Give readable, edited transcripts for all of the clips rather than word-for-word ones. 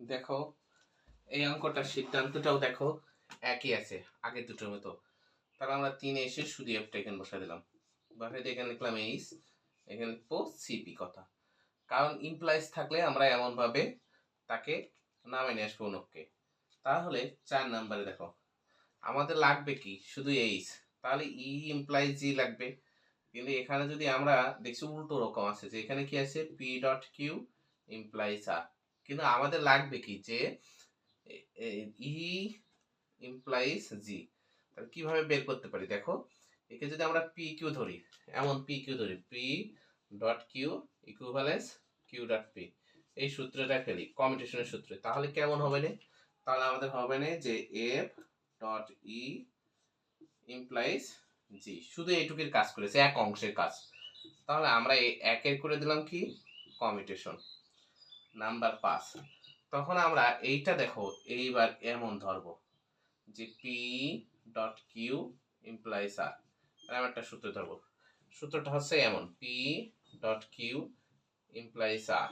দেখো এই অঙ্কটার সিদ্ধান্তটাও দেখো একই আছে আগের দুটোর মতো। তাহলে আমরা 3 এসে শুধু এফটা এখানে বসাই দিলাম, বসাই দিয়ে এখানে লিখলাম এইচ, এখানে লিখবো সিপি কথা। কারণ ইমপ্লাইজ থাকলে আমরা এমনভাবে তাকে নামে নিয়ে আসবো অনককে। তাহলে 4 নাম্বারে দেখো আমাদের লাগবে কি শুধু এইচ, তাহলে ই ইমপ্লাইজ জি লাগবে। কিন্তু এখানে যদি আমরা দেখছি উল্টো রকম আছে, যে এখানে কি আছে পি ডট কিউ ইমপ্লাইজ আর, কিন্তু আমাদের লাগবে কি যে ই ইমপ্লাইজ জি। তাহলে কিভাবে বের করতে পারি দেখো, একে যদি আমরা পি কিউ ধরি, এমন পি কিউ ধরি P dot Q equivalence Q dot P, এই সূত্রটা ফেলি কমিউটেশনের সূত্র, তাহলে কেমন হবে না? তাহলে আমাদের হবে না যে এফ ডট ই ইমপ্লাইজ জি, শুধু এইটুকুর কাজ করেছে, এক অংশের কাজ। তাহলে আমরা এই একের করে দিলাম কি কমিউটেশন নাম্বার 5। তখন আমরা এইটা দেখো এইবার এমন ধরবো যে পি ডট কিউ ইমপ্লাইজ আর, আমি একটা সূত্র ধরবো, সূত্রটা হচ্ছে এমন পি ডট কিউ ইমপ্লাইজ আর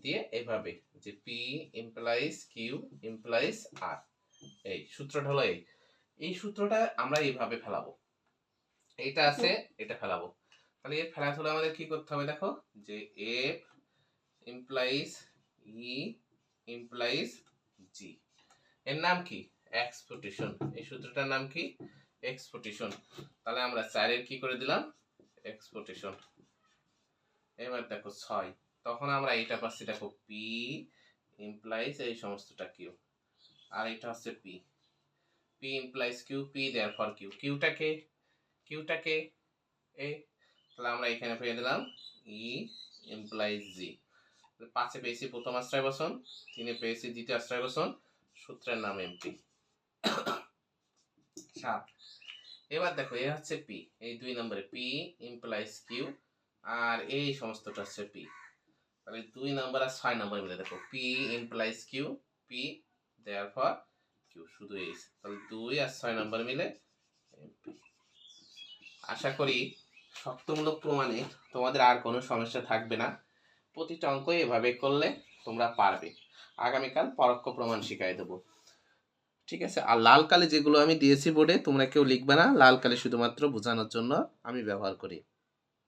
দিয়ে এইভাবে যে পি ইমপ্লাইজ কিউ ইমপ্লাইজ আর, এই সূত্রটা হলো এই সূত্রটা আমরা এইভাবে ফেলাবো, এইটা আছে এটা ফেলাবো। তাহলে এর ফেলাতে হলে আমাদের কি করতে হবে দেখো, যে এফ ইমপ্লাইজ ই ইমপ্লাইজ জি, এর নাম কি এক্সপোর্টেশন, এই সূত্রটার নাম কি এক্সপোর্টেশন। তাহলে আমরা 4 এর কি করে দিলাম এক্সপোর্টেশন। এবার দেখো 6, তখন আমরা এটা পাচ্ছি দেখো পি ইমপ্লাইজ এই সমস্তটা কিউ, আর এটা হচ্ছে P, P implies Q, P therefore Q, কিউটাকে এ, তাহলে আমরা এখানে পেয়ে দিলাম ই ইমপ্লাইজ জি। 5 পেয়েছি প্রথম আশ্রয় বসন, 3 পেয়েছি দ্বিতীয় আশ্রয় বসন, সূত্রের নাম এমপি। 7, এবার দেখো এ হচ্ছে পি, এই 2 নম্বরে পি ইমপ্লাইজ কিউ আর এই সমস্তটা হচ্ছে পি, তাহলে 2 নাম্বার আর 6 নাম্বার মিলে দেখো P implies Q, P therefore Q, শুধু এই, তাহলে 2 আর 6 নাম্বার মিলে এমপি। আশা করি শক্তমূলক প্রমাণে তোমাদের আর কোনো সমস্যা থাকবে না, প্রতিটা অঙ্ক এভাবে করলে তোমরা পারবে। আগামীকাল পরোক্ষ প্রমাণ শিখাই দেবো, ঠিক আছে? আর লাল কালি যেগুলো আমি দিয়েছি বোর্ডে তোমরা কেউ লিখবে না, লাল কালি শুধুমাত্র বোঝানোর জন্য আমি ব্যবহার করি।